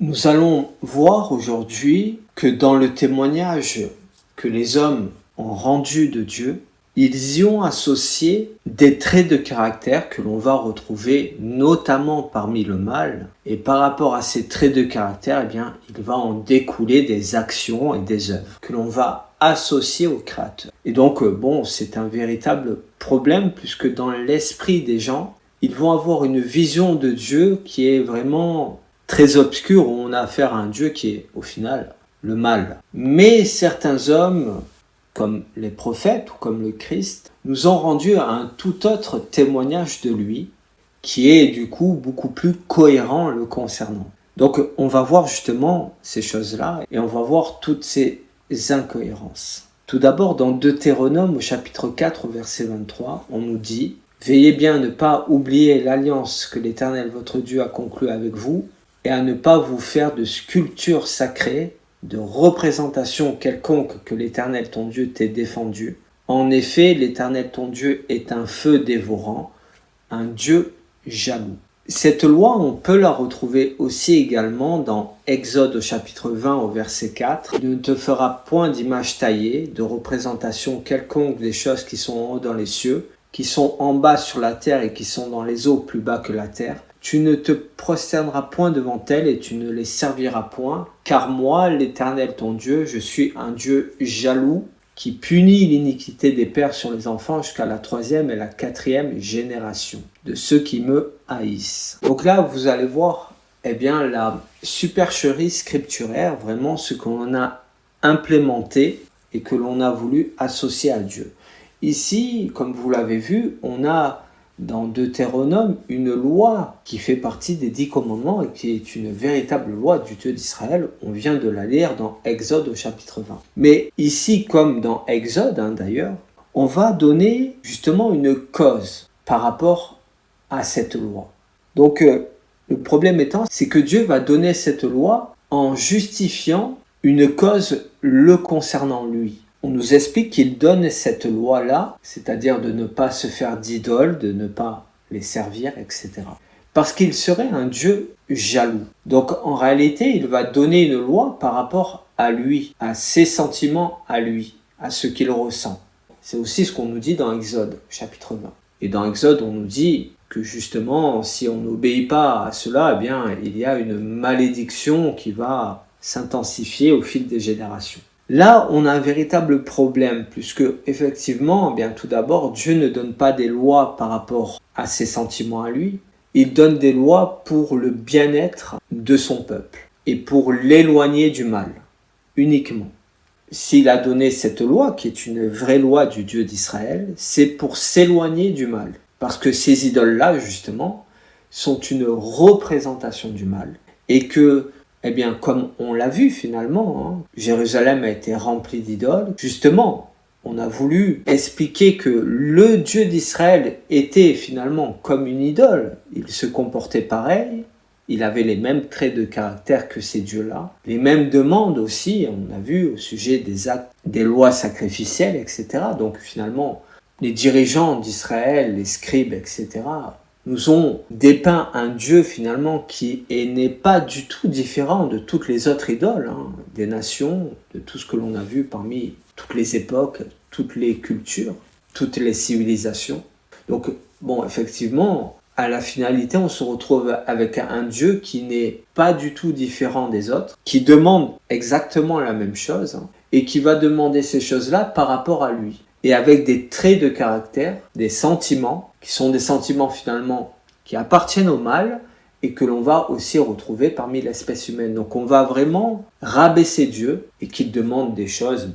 Nous allons voir aujourd'hui que dans le témoignage que les hommes ont rendu de Dieu, ils y ont associé des traits de caractère que l'on va retrouver notamment parmi le mal. Et par rapport à ces traits de caractère, eh bien, il va en découler des actions et des œuvres que l'on va associer au Créateur. Et donc, c'est un véritable problème puisque dans l'esprit des gens, ils vont avoir une vision de Dieu qui est vraiment très obscure, où on a affaire à un Dieu qui est, au final, le mal. Mais certains hommes, comme les prophètes ou comme le Christ, nous ont rendu un tout autre témoignage de lui, qui est du coup beaucoup plus cohérent le concernant. Donc on va voir justement ces choses-là, et on va voir toutes ces incohérences. Tout d'abord, dans Deutéronome au chapitre 4, verset 23, on nous dit « Veillez bien à ne pas oublier l'alliance que l'Éternel votre Dieu a conclue avec vous, et à ne pas vous faire de sculptures sacrées, de représentations quelconques que l'Éternel ton Dieu t'ait défendu. En effet, l'Éternel ton Dieu est un feu dévorant, un Dieu jaloux. » Cette loi, on peut la retrouver aussi également dans Exode au chapitre 20 au verset 4. « Ne te fera point d'image taillée, de représentation quelconque des choses qui sont en haut dans les cieux, qui sont en bas sur la terre et qui sont dans les eaux plus bas que la terre. Tu ne te prosterneras point devant elles et tu ne les serviras point, car moi, l'Éternel ton Dieu, je suis un Dieu jaloux qui punit l'iniquité des pères sur les enfants jusqu'à la 3e et la 4e génération de ceux qui me haïssent. » Donc là, vous allez voir, la supercherie scripturaire, vraiment ce qu'on a implémenté et que l'on a voulu associer à Dieu. Ici, comme vous l'avez vu, on a dans Deutéronome une loi qui fait partie des 10 commandements et qui est une véritable loi du Dieu d'Israël. On vient de la lire dans Exode au chapitre 20. Mais ici, comme dans Exode d'ailleurs, on va donner justement une cause par rapport à cette loi. Donc le problème étant, c'est que Dieu va donner cette loi en justifiant une cause le concernant lui. On nous explique qu'il donne cette loi-là, c'est-à-dire de ne pas se faire d'idoles, de ne pas les servir, etc. Parce qu'il serait un Dieu jaloux. Donc en réalité, il va donner une loi par rapport à lui, à ses sentiments à lui, à ce qu'il ressent. C'est aussi ce qu'on nous dit dans Exode, chapitre 20. Et dans Exode, on nous dit que justement, si on n'obéit pas à cela, il y a une malédiction qui va s'intensifier au fil des générations. Là, on a un véritable problème, puisque effectivement, tout d'abord, Dieu ne donne pas des lois par rapport à ses sentiments à lui, il donne des lois pour le bien-être de son peuple et pour l'éloigner du mal, uniquement. S'il a donné cette loi, qui est une vraie loi du Dieu d'Israël, c'est pour s'éloigner du mal, parce que ces idoles-là, justement, sont une représentation du mal, et que comme on l'a vu finalement, Jérusalem a été remplie d'idoles. Justement, on a voulu expliquer que le Dieu d'Israël était finalement comme une idole. Il se comportait pareil, il avait les mêmes traits de caractère que ces dieux-là, les mêmes demandes aussi, on a vu au sujet des actes, des lois sacrificielles, etc. Donc finalement, les dirigeants d'Israël, les scribes, etc., nous ont dépeint un Dieu finalement qui n'est pas du tout différent de toutes les autres idoles, des nations, de tout ce que l'on a vu parmi toutes les époques, toutes les cultures, toutes les civilisations. Donc effectivement, à la finalité, on se retrouve avec un Dieu qui n'est pas du tout différent des autres, qui demande exactement la même chose et qui va demander ces choses-là par rapport à lui. Et avec des traits de caractère, des sentiments, qui sont des sentiments finalement qui appartiennent au mal et que l'on va aussi retrouver parmi l'espèce humaine. Donc on va vraiment rabaisser Dieu et qu'il demande des choses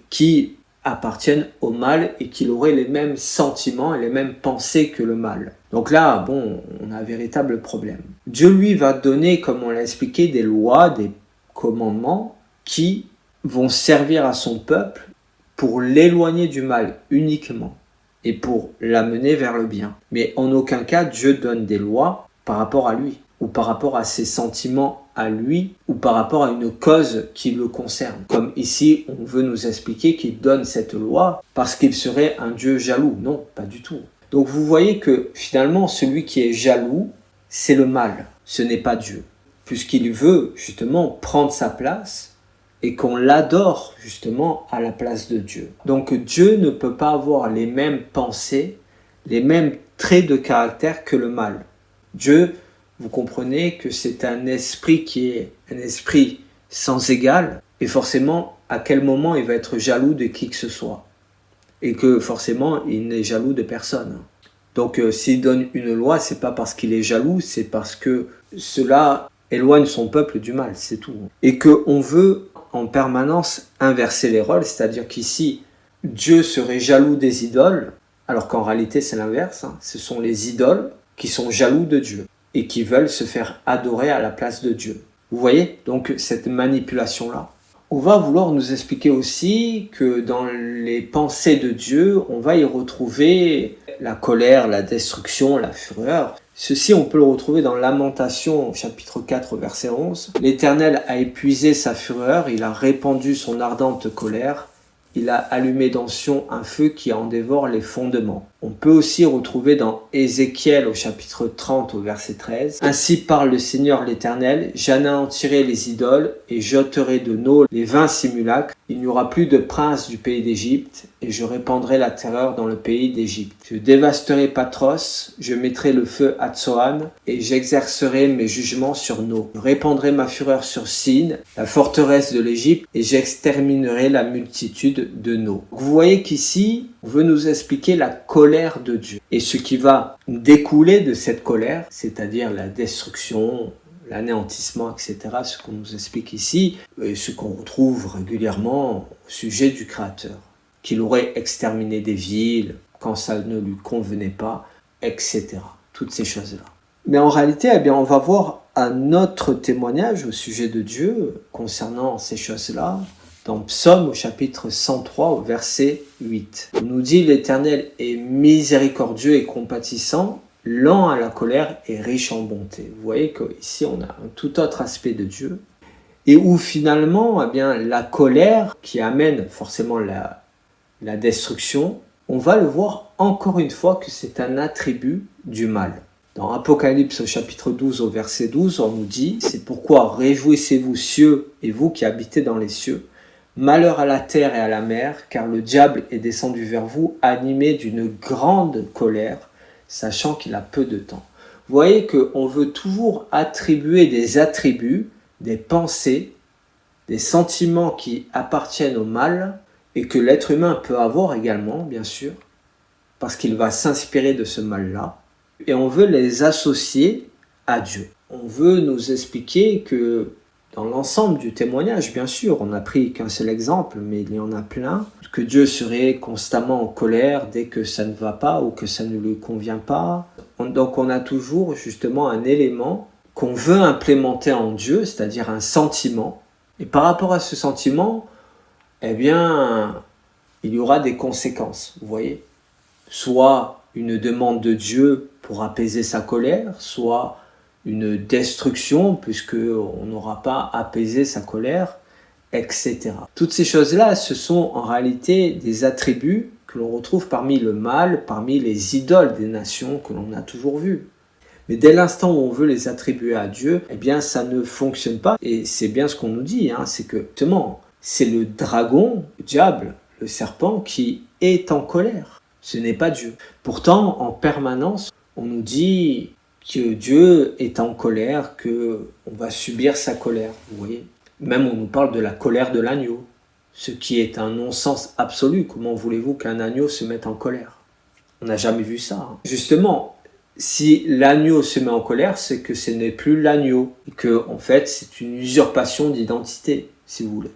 qui appartiennent au mal et qu'il aurait les mêmes sentiments et les mêmes pensées que le mal. Donc là, on a un véritable problème. Dieu, lui, va donner, comme on l'a expliqué, des lois, des commandements qui vont servir à son peuple pour l'éloigner du mal uniquement et pour l'amener vers le bien. Mais en aucun cas, Dieu donne des lois par rapport à lui, ou par rapport à ses sentiments à lui, ou par rapport à une cause qui le concerne. Comme ici, on veut nous expliquer qu'il donne cette loi parce qu'il serait un Dieu jaloux. Non, pas du tout. Donc vous voyez que finalement, celui qui est jaloux, c'est le mal, ce n'est pas Dieu. puisqu'il veut justement prendre sa place et qu'on l'adore justement à la place de Dieu. Donc Dieu ne peut pas avoir les mêmes pensées, les mêmes traits de caractère que le mal. Dieu, vous comprenez que c'est un esprit qui est un esprit sans égal, et forcément, à quel moment il va être jaloux de qui que ce soit. Et que forcément, il n'est jaloux de personne. Donc s'il donne une loi, c'est pas parce qu'il est jaloux, c'est parce que cela éloigne son peuple du mal, c'est tout. Et qu'on veut en permanence inverser les rôles, c'est-à-dire qu'ici, Dieu serait jaloux des idoles, alors qu'en réalité c'est l'inverse, ce sont les idoles qui sont jaloux de Dieu et qui veulent se faire adorer à la place de Dieu. Vous voyez donc cette manipulation-là. On va vouloir nous expliquer aussi que dans les pensées de Dieu, on va y retrouver la colère, la destruction, la fureur. Ceci, on peut le retrouver dans Lamentation, au chapitre 4, verset 11. L'Éternel a épuisé sa fureur, il a répandu son ardente colère, il a allumé dans Sion un feu qui en dévore les fondements. On peut aussi retrouver dans Ézéchiel au chapitre 30 au verset 13. Ainsi parle le Seigneur l'Éternel, j'anéantirai les idoles et j'ôterai de nous les vains simulacres. Il n'y aura plus de prince du pays d'Égypte et je répandrai la terreur dans le pays d'Égypte. Je dévasterai Patros, je mettrai le feu à Tsoan et j'exercerai mes jugements sur No. Je répandrai ma fureur sur Sin, la forteresse de l'Égypte, et j'exterminerai la multitude de No. Vous voyez qu'ici, on veut nous expliquer la colère de Dieu. Et ce qui va découler de cette colère, c'est-à-dire la destruction, l'anéantissement, etc., ce qu'on nous explique ici, et ce qu'on retrouve régulièrement au sujet du Créateur, qu'il aurait exterminé des villes quand ça ne lui convenait pas, etc. Toutes ces choses-là. Mais en réalité, eh bien, on va voir un autre témoignage au sujet de Dieu concernant ces choses-là, dans Psaume au chapitre 103 au verset 8. On nous dit « L'Éternel est miséricordieux et compatissant, lent à la colère et riche en bonté. » Vous voyez qu'ici on a un tout autre aspect de Dieu. Et où finalement, eh bien, la colère qui amène forcément la destruction, on va le voir encore une fois que c'est un attribut du mal. Dans Apocalypse au chapitre 12 au verset 12, on nous dit « C'est pourquoi réjouissez-vous cieux et vous qui habitez dans les cieux. Malheur à la terre et à la mer, car le diable est descendu vers vous animé d'une grande colère, sachant qu'il a peu de temps. » Vous voyez qu'on veut toujours attribuer des attributs, des pensées, des sentiments qui appartiennent au mal et que l'être humain peut avoir également, bien sûr, parce qu'il va s'inspirer de ce mal-là. Et on veut les associer à Dieu. On veut nous expliquer que dans l'ensemble du témoignage, bien sûr, on n'a pris qu'un seul exemple, mais il y en a plein, que Dieu serait constamment en colère dès que ça ne va pas ou que ça ne lui convient pas. Donc on a toujours justement un élément qu'on veut implémenter en Dieu, c'est-à-dire un sentiment. Et par rapport à ce sentiment, eh bien, il y aura des conséquences, vous voyez. Soit une demande de Dieu pour apaiser sa colère, soit une destruction puisqu'on n'aura pas apaisé sa colère, etc. Toutes ces choses-là, ce sont en réalité des attributs que l'on retrouve parmi le mal, parmi les idoles des nations que l'on a toujours vues. Mais dès l'instant où on veut les attribuer à Dieu, eh bien ça ne fonctionne pas. Et c'est bien ce qu'on nous dit, c'est que justement, c'est le dragon, le diable, le serpent qui est en colère. Ce n'est pas Dieu. Pourtant, en permanence, on nous dit que Dieu est en colère, qu'on va subir sa colère, vous voyez. Même on nous parle de la colère de l'agneau, ce qui est un non-sens absolu. Comment voulez-vous qu'un agneau se mette en colère? On n'a jamais vu ça. Justement, si l'agneau se met en colère, c'est que ce n'est plus l'agneau, et que en fait c'est une usurpation d'identité, si vous voulez.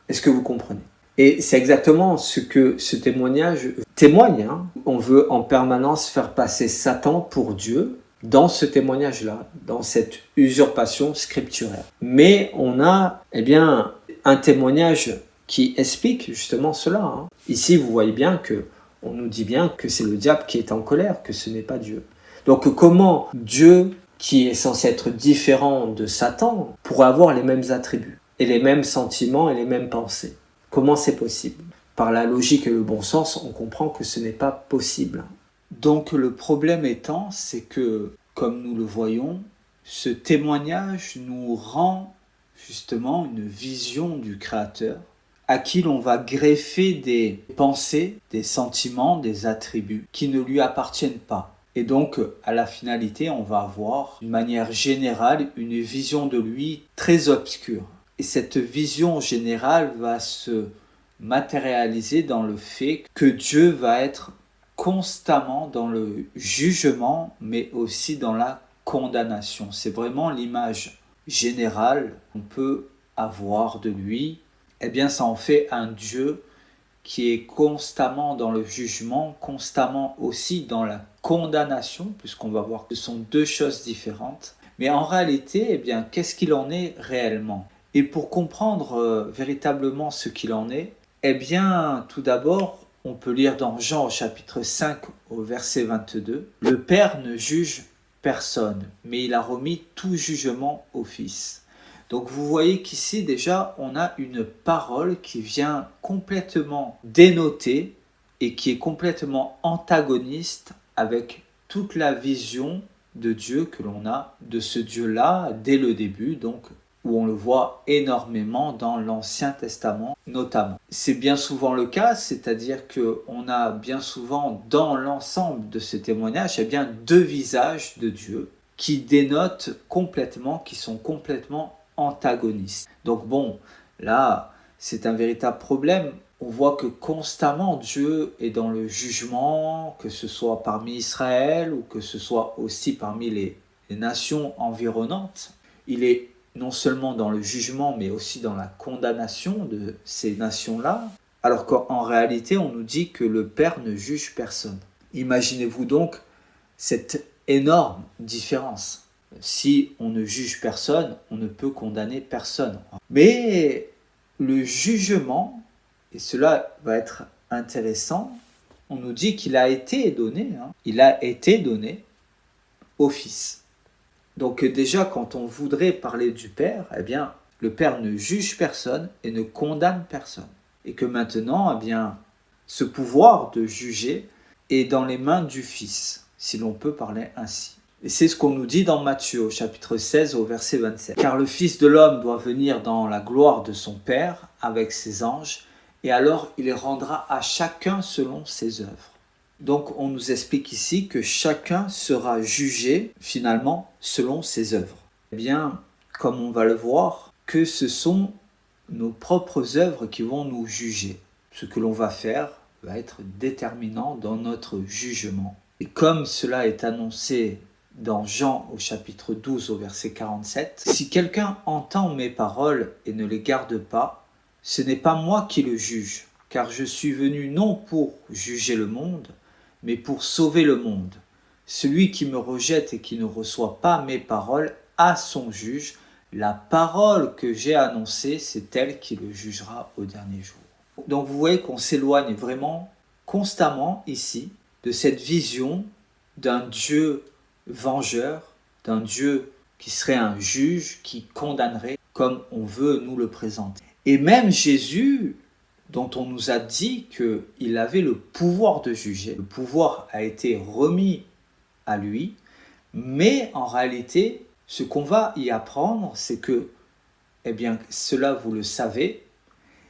Est-ce que vous comprenez? Et c'est exactement ce que ce témoignage témoigne. On veut en permanence faire passer Satan pour Dieu dans ce témoignage-là, dans cette usurpation scripturaire. Mais on a un témoignage qui explique justement cela. Ici, vous voyez bien que on nous dit bien que c'est le diable qui est en colère, que ce n'est pas Dieu. Donc comment Dieu, qui est censé être différent de Satan, pourrait avoir les mêmes attributs et les mêmes sentiments et les mêmes pensées? Comment c'est possible? Par la logique et le bon sens, on comprend que ce n'est pas possible. Donc le problème étant, c'est que, comme nous le voyons, ce témoignage nous rend justement une vision du Créateur à qui l'on va greffer des pensées, des sentiments, des attributs qui ne lui appartiennent pas. Et donc, à la finalité, on va avoir, d'une manière générale, une vision de lui très obscure. Et cette vision générale va se matérialiser dans le fait que Dieu va être constamment dans le jugement, mais aussi dans la condamnation. C'est vraiment l'image générale qu'on peut avoir de lui. Eh bien, ça en fait un Dieu qui est constamment dans le jugement, constamment aussi dans la condamnation, puisqu'on va voir que ce sont deux choses différentes. Mais en réalité, eh bien, qu'est-ce qu'il en est réellement? Et pour comprendre véritablement ce qu'il en est, eh bien, tout d'abord, on peut lire dans Jean au chapitre 5 au verset 22, « Le Père ne juge personne, mais il a remis tout jugement au Fils. » Donc vous voyez qu'ici déjà, on a une parole qui vient complètement dénoter et qui est complètement antagoniste avec toute la vision de Dieu que l'on a de ce Dieu-là dès le début, donc où on le voit énormément dans l'Ancien Testament notamment. C'est bien souvent le cas, c'est-à-dire qu'on a bien souvent dans l'ensemble de ce témoignage, eh bien, deux visages de Dieu qui dénotent complètement, qui sont complètement antagonistes. Donc bon, là, c'est un véritable problème. On voit que constamment Dieu est dans le jugement, que ce soit parmi Israël ou que ce soit aussi parmi les nations environnantes. Il est non seulement dans le jugement, mais aussi dans la condamnation de ces nations-là, alors qu'en réalité, on nous dit que le Père ne juge personne. Imaginez-vous donc cette énorme différence. Si on ne juge personne, on ne peut condamner personne. Mais le jugement, et cela va être intéressant, on nous dit qu'il a été donné, il a été donné au Fils. Donc déjà, quand on voudrait parler du Père, eh bien, le Père ne juge personne et ne condamne personne. Et que maintenant, eh bien, ce pouvoir de juger est dans les mains du Fils, si l'on peut parler ainsi. Et c'est ce qu'on nous dit dans Matthieu, au chapitre 16, au verset 27. « Car le Fils de l'homme doit venir dans la gloire de son Père avec ses anges, et alors il rendra à chacun selon ses œuvres. » Donc on nous explique ici que chacun sera jugé finalement selon ses œuvres. Eh bien, comme on va le voir, que ce sont nos propres œuvres qui vont nous juger. Ce que l'on va faire va être déterminant dans notre jugement. Et comme cela est annoncé dans Jean au chapitre 12 au verset 47, « Si quelqu'un entend mes paroles et ne les garde pas, ce n'est pas moi qui le juge, car je suis venu non pour juger le monde, mais pour sauver le monde. Celui qui me rejette et qui ne reçoit pas mes paroles a son juge. La parole que j'ai annoncée, c'est elle qui le jugera au dernier jour. » Donc vous voyez qu'on s'éloigne vraiment constamment ici de cette vision d'un Dieu vengeur, d'un Dieu qui serait un juge, qui condamnerait comme on veut nous le présenter. Et même Jésus, dont on nous a dit qu'il avait le pouvoir de juger. Le pouvoir a été remis à lui, mais en réalité, ce qu'on va y apprendre, c'est que, eh bien, cela vous le savez,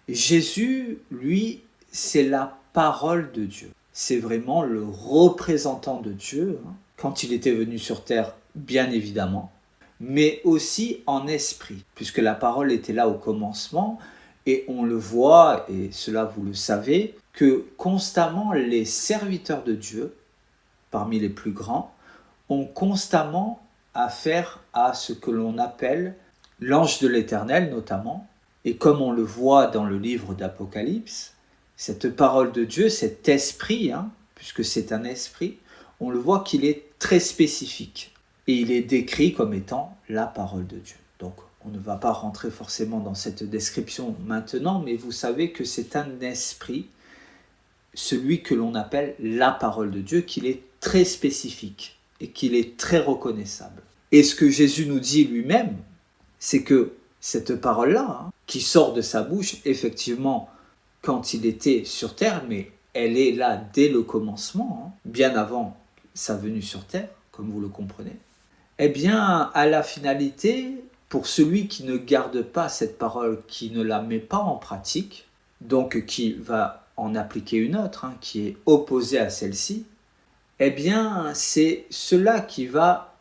Jésus, lui, c'est la parole de Dieu. C'est vraiment le représentant de Dieu, quand il était venu sur terre, bien évidemment, mais aussi en esprit, puisque la parole était là au commencement. Et on le voit, et cela vous le savez, que constamment les serviteurs de Dieu, parmi les plus grands, ont constamment affaire à ce que l'on appelle l'ange de l'Éternel notamment. Et comme on le voit dans le livre d'Apocalypse, cette parole de Dieu, cet esprit, puisque c'est un esprit, on le voit qu'il est très spécifique. Et il est décrit comme étant la parole de Dieu. Donc, on ne va pas rentrer forcément dans cette description maintenant, mais vous savez que c'est un esprit, celui que l'on appelle la parole de Dieu, qu'il est très spécifique et qu'il est très reconnaissable. Et ce que Jésus nous dit lui-même, c'est que cette parole-là, qui sort de sa bouche, effectivement, quand il était sur terre, mais elle est là dès le commencement, bien avant sa venue sur terre, comme vous le comprenez, Eh bien, à la finalité, pour celui qui ne garde pas cette parole, qui ne la met pas en pratique, donc qui va en appliquer une autre, qui est opposée à celle-ci, eh bien, c'est cela qui va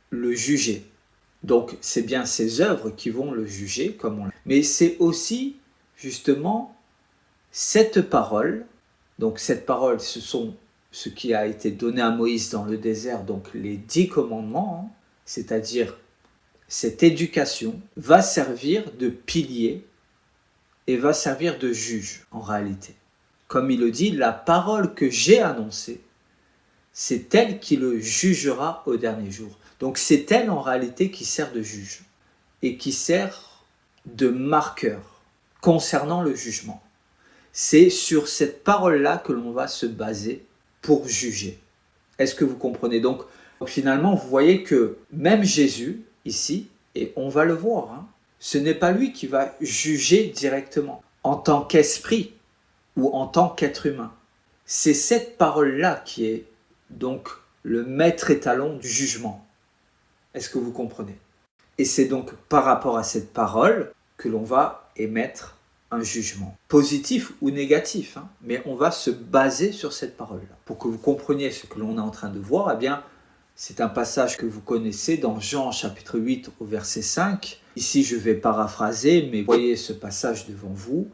le juger. Donc, c'est bien ses œuvres qui vont le juger, mais c'est aussi, justement, cette parole. Donc, cette parole, ce sont ce qui a été donné à Moïse dans le désert, donc les 10 commandements, c'est-à-dire cette éducation, va servir de pilier et va servir de juge, en réalité. Comme il le dit, la parole que j'ai annoncée, c'est elle qui le jugera au dernier jour. Donc c'est elle en réalité qui sert de juge et qui sert de marqueur concernant le jugement. C'est sur cette parole-là que l'on va se baser pour juger. Est-ce que vous comprenez? Donc finalement, vous voyez que même Jésus, ici, et on va le voir, ce n'est pas lui qui va juger directement en tant qu'esprit ou en tant qu'être humain. C'est cette parole-là qui est donc le maître étalon du jugement. Est-ce que vous comprenez? Et c'est donc par rapport à cette parole que l'on va émettre un jugement, positif ou négatif, mais on va se baser sur cette parole-là. Pour que vous compreniez ce que l'on est en train de voir, eh bien, c'est un passage que vous connaissez dans Jean chapitre 8 au verset 5. Ici, je vais paraphraser, mais voyez ce passage devant vous.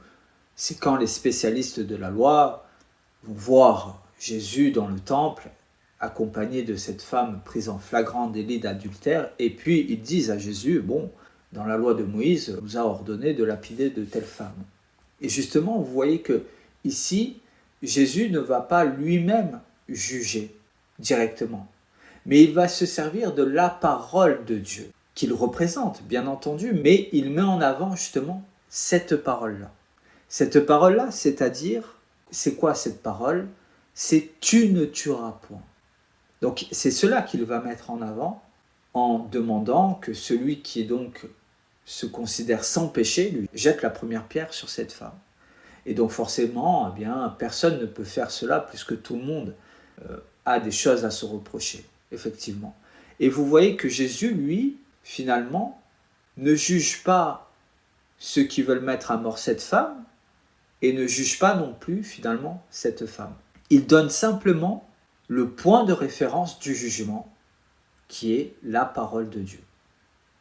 C'est quand les spécialistes de la loi vont voir Jésus dans le temple, accompagné de cette femme prise en flagrant délit d'adultère, et puis ils disent à Jésus, bon, dans la loi de Moïse, on nous a ordonné de lapider de telle femme. Et justement, vous voyez que ici, Jésus ne va pas lui-même juger directement, mais il va se servir de la parole de Dieu, qu'il représente, bien entendu, mais il met en avant justement cette parole-là. Cette parole-là, c'est-à-dire, c'est quoi cette parole? C'est « tu ne tueras point ». Donc c'est cela qu'il va mettre en avant en demandant que celui qui est donc se considère sans péché lui jette la première pierre sur cette femme. Et donc forcément, eh bien, personne ne peut faire cela puisque tout le monde a des choses à se reprocher, effectivement. Et vous voyez que Jésus, lui, finalement, ne juge pas ceux qui veulent mettre à mort cette femme et ne juge pas non plus, finalement, cette femme. Il donne simplement le point de référence du jugement, qui est la parole de Dieu.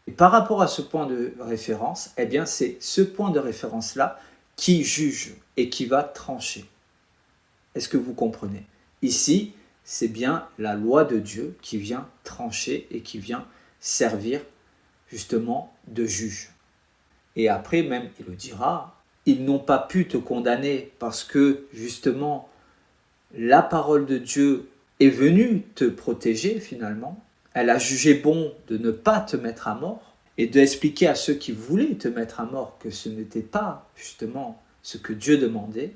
Et par rapport à ce point de référence, eh bien, c'est ce point de référence-là qui juge et qui va trancher. Est-ce que vous comprenez? Ici, c'est bien la loi de Dieu qui vient trancher et qui vient servir justement de juge. Et après, même, il le dira, ils n'ont pas pu te condamner parce que justement, la parole de Dieu est venue te protéger finalement. Elle a jugé bon de ne pas te mettre à mort et d'expliquer à ceux qui voulaient te mettre à mort que ce n'était pas justement ce que Dieu demandait.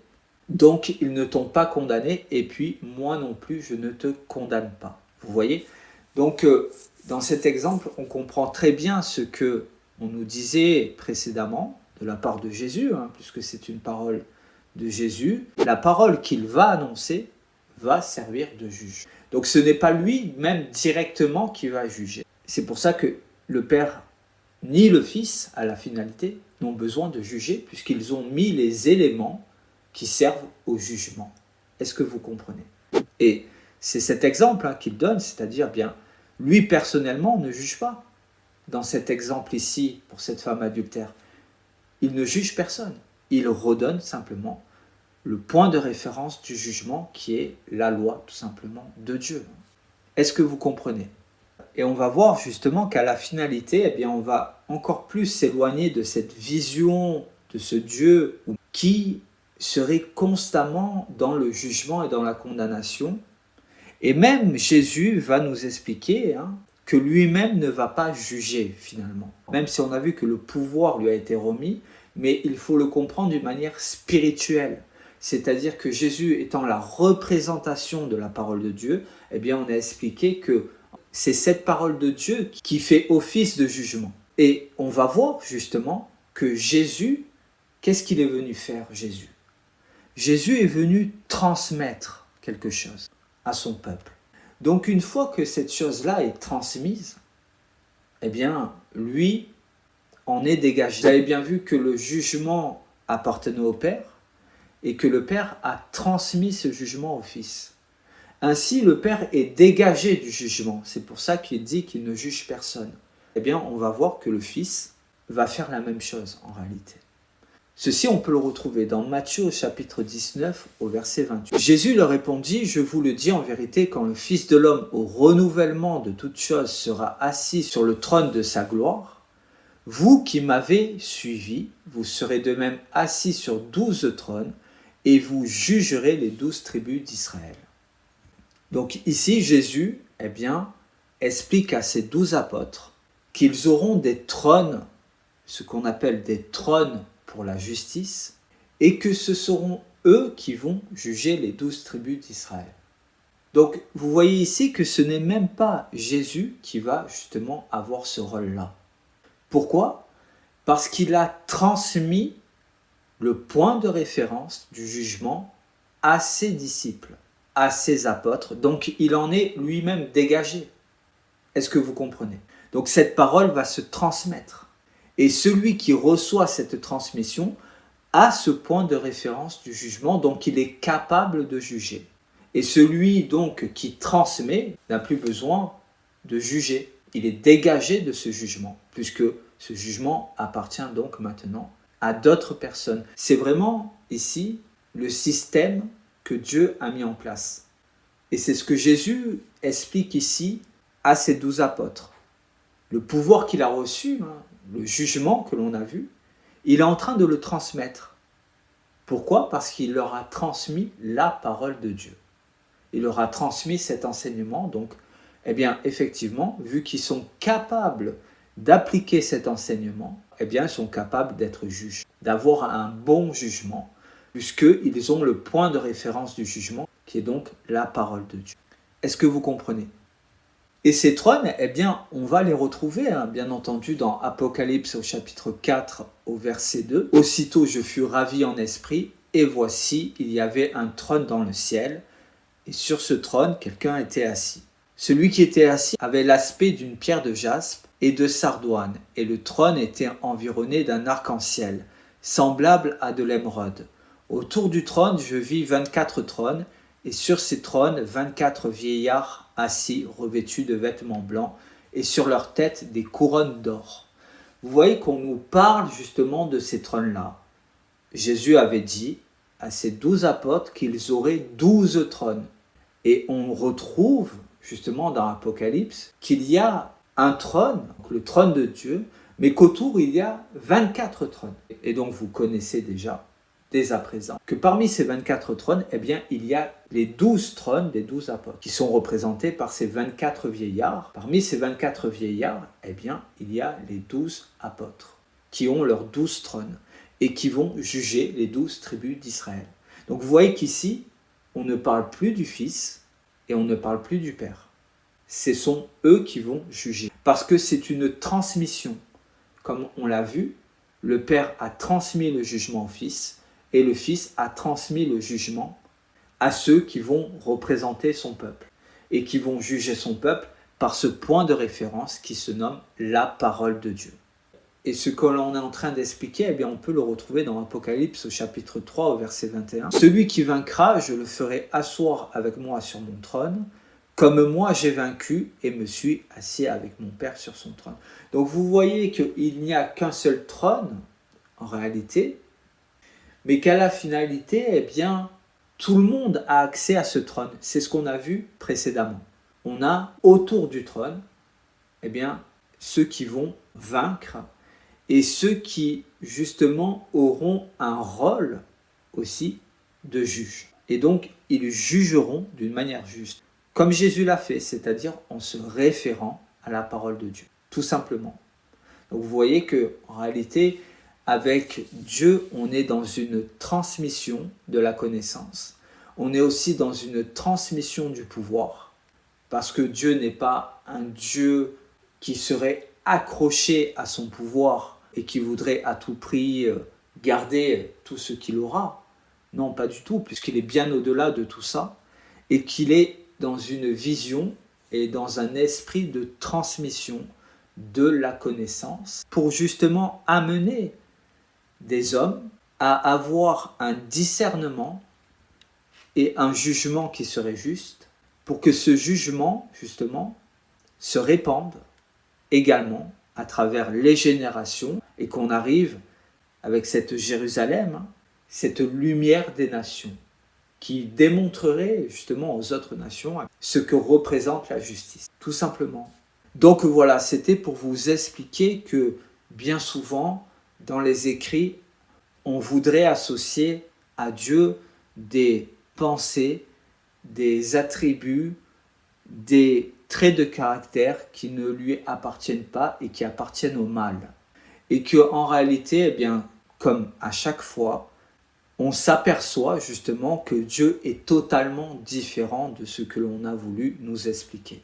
Donc, ils ne t'ont pas condamné et puis moi non plus, je ne te condamne pas. Vous voyez? Donc, dans cet exemple, on comprend très bien ce que on nous disait précédemment de la part de Jésus, puisque c'est une parole de Jésus. La parole qu'il va annoncer va servir de juge. Donc ce n'est pas lui-même directement qui va juger. C'est pour ça que le Père ni le Fils, à la finalité, n'ont besoin de juger, puisqu'ils ont mis les éléments qui servent au jugement. Est-ce que vous comprenez? Et c'est cet exemple qu'il donne, c'est-à-dire, bien, lui personnellement ne juge pas. Dans cet exemple ici, pour cette femme adultère, il ne juge personne. Il redonne simplement le point de référence du jugement qui est la loi, tout simplement, de Dieu. Est-ce que vous comprenez? Et on va voir justement qu'à la finalité, eh bien, on va encore plus s'éloigner de cette vision de ce Dieu qui serait constamment dans le jugement et dans la condamnation. Et même Jésus va nous expliquer que lui-même ne va pas juger finalement. Même si on a vu que le pouvoir lui a été remis, mais il faut le comprendre d'une manière spirituelle. C'est-à-dire que Jésus étant la représentation de la parole de Dieu, eh bien on a expliqué que c'est cette parole de Dieu qui fait office de jugement. Et on va voir justement que Jésus, qu'est-ce qu'il est venu faire, Jésus? Jésus est venu transmettre quelque chose à son peuple. Donc une fois que cette chose-là est transmise, eh bien, lui en est dégagé. Vous avez bien vu que le jugement appartenait au Père et que le Père a transmis ce jugement au Fils. Ainsi, le Père est dégagé du jugement. C'est pour ça qu'il dit qu'il ne juge personne. Eh bien, on va voir que le Fils va faire la même chose en réalité. Ceci, on peut le retrouver dans Matthieu au chapitre 19 au verset 28. Jésus leur répondit, « Je vous le dis en vérité, quand le Fils de l'homme au renouvellement de toutes choses sera assis sur le trône de sa gloire, vous qui m'avez suivi, vous serez de même assis sur 12 trônes et vous jugerez les 12 tribus d'Israël. » Donc ici, Jésus, explique à ses 12 apôtres qu'ils auront des trônes, ce qu'on appelle des trônes pour la justice, et que ce seront eux qui vont juger les 12 tribus d'Israël. Donc vous voyez ici que ce n'est même pas Jésus qui va justement avoir ce rôle-là. Pourquoi ? Parce qu'il a transmis le point de référence du jugement à ses disciples, à ses apôtres, donc il en est lui-même dégagé. Est-ce que vous comprenez ? Donc cette parole va se transmettre. Et celui qui reçoit cette transmission a ce point de référence du jugement, donc il est capable de juger. Et celui donc qui transmet n'a plus besoin de juger. Il est dégagé de ce jugement, puisque ce jugement appartient donc maintenant à d'autres personnes. C'est vraiment ici le système que Dieu a mis en place. Et c'est ce que Jésus explique ici à ses 12 apôtres. Le pouvoir qu'il a reçu, le jugement que l'on a vu, il est en train de le transmettre. Pourquoi ? Parce qu'il leur a transmis la parole de Dieu. Il leur a transmis cet enseignement. Donc, effectivement, vu qu'ils sont capables d'appliquer cet enseignement, ils sont capables d'être juges, d'avoir un bon jugement, puisqu'ils ont le point de référence du jugement, qui est donc la parole de Dieu. Est-ce que vous comprenez ? Et ces trônes, on va les retrouver, bien entendu, dans Apocalypse au chapitre 4, au verset 2. « Aussitôt je fus ravi en esprit, et voici, il y avait un trône dans le ciel, et sur ce trône, quelqu'un était assis. Celui qui était assis avait l'aspect d'une pierre de jaspe et de sardoine, et le trône était environné d'un arc-en-ciel, semblable à de l'émeraude. Autour du trône, je vis 24 trônes, et sur ces trônes, 24 vieillards assis, revêtus de vêtements blancs, et sur leur tête des couronnes d'or. » Vous voyez qu'on nous parle justement de ces trônes-là. Jésus avait dit à ses 12 apôtres qu'ils auraient 12 trônes. Et on retrouve justement dans l'Apocalypse qu'il y a un trône, le trône de Dieu, mais qu'autour il y a 24 trônes. Et donc vous connaissez déjà, dès à présent, que parmi ces 24 trônes, il y a les 12 trônes des 12 apôtres, qui sont représentés par ces 24 vieillards. Parmi ces 24 vieillards, il y a les 12 apôtres, qui ont leurs 12 trônes, et qui vont juger les 12 tribus d'Israël. Donc vous voyez qu'ici, on ne parle plus du Fils, et on ne parle plus du Père. Ce sont eux qui vont juger, parce que c'est une transmission. Comme on l'a vu, le Père a transmis le jugement au Fils, et le Fils a transmis le jugement à ceux qui vont représenter son peuple et qui vont juger son peuple par ce point de référence qui se nomme la parole de Dieu. Et ce que l'on est en train d'expliquer, on peut le retrouver dans Apocalypse au chapitre 3 au verset 21. « Celui qui vaincra, je le ferai asseoir avec moi sur mon trône, comme moi j'ai vaincu et me suis assis avec mon Père sur son trône. » Donc vous voyez qu'il n'y a qu'un seul trône, en réalité, mais qu'à la finalité, tout le monde a accès à ce trône. C'est ce qu'on a vu précédemment. On a autour du trône, ceux qui vont vaincre et ceux qui, justement, auront un rôle aussi de juge. Et donc, ils jugeront d'une manière juste, comme Jésus l'a fait, c'est-à-dire en se référant à la parole de Dieu, tout simplement. Donc, vous voyez qu'en réalité, avec Dieu, on est dans une transmission de la connaissance. On est aussi dans une transmission du pouvoir. Parce que Dieu n'est pas un Dieu qui serait accroché à son pouvoir et qui voudrait à tout prix garder tout ce qu'il aura. Non, pas du tout, puisqu'il est bien au-delà de tout ça et qu'il est dans une vision et dans un esprit de transmission de la connaissance pour justement amener des hommes à avoir un discernement et un jugement qui serait juste, pour que ce jugement, justement, se répande également à travers les générations et qu'on arrive avec cette Jérusalem, cette lumière des nations, qui démontrerait justement aux autres nations ce que représente la justice, tout simplement. Donc voilà, c'était pour vous expliquer que bien souvent, dans les écrits, on voudrait associer à Dieu des pensées, des attributs, des traits de caractère qui ne lui appartiennent pas et qui appartiennent au mal. Et qu'en réalité, eh bien, comme à chaque fois, on s'aperçoit justement que Dieu est totalement différent de ce que l'on a voulu nous expliquer.